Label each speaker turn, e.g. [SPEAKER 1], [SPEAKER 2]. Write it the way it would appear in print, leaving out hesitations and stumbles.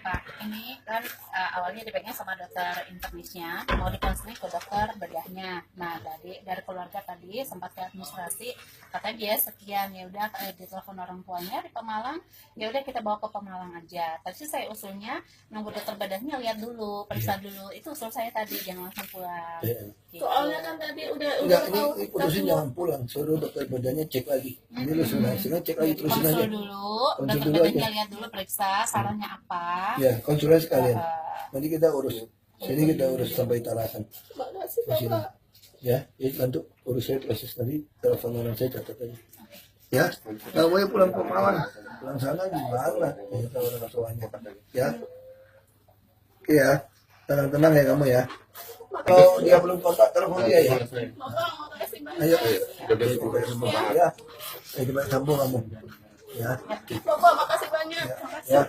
[SPEAKER 1] Pak, ini kan awalnya dipegang sama dokter internisnya, mau dikonseling ke dokter bedahnya. Nah, dari keluarga tadi sempat ke administrasi, katanya dia sekian, ya udah ditelepon orang tuanya di Pemalang, ya udah kita bawa ke Pemalang aja. Tapi saya usulnya nunggu dokter bedahnya lihat dulu, periksa dulu. Itu usul saya tadi, jangan langsung pulang. Gitu.
[SPEAKER 2] Soalnya kan tadi udah
[SPEAKER 3] ini putusin jangan pulang, suruh dokter bedahnya cek lagi. Ini lu sudah cek lagi, terusin
[SPEAKER 1] konsul
[SPEAKER 3] aja.
[SPEAKER 1] Dulu,
[SPEAKER 3] Konsul
[SPEAKER 1] dokter
[SPEAKER 3] dulu
[SPEAKER 1] bedahnya
[SPEAKER 3] aja.
[SPEAKER 1] lihat dulu, periksa salahnya apa.
[SPEAKER 3] Ya, konsulnya sekalian. Nanti kita urus. Sini kita urus sampai Tarakan.
[SPEAKER 2] makasih
[SPEAKER 3] Di sini.
[SPEAKER 2] Bapak.
[SPEAKER 3] Ya, bantu urus saya proses tadi. Telepon orang saya catat aja. Ya, nggak boleh pulang ke Pemalang. Pulang sana gimana? Ya, tahu orang tuanya. Ya, iya. Tenang-tenang ya kamu ya. Kalau dia belum kontak, telepon dia ya.
[SPEAKER 2] Bapak, makasih banyak.
[SPEAKER 3] Ayo, ya. Ayo, coba sambung kamu. Ya,
[SPEAKER 2] Bapak, makasih banyak.
[SPEAKER 3] ya.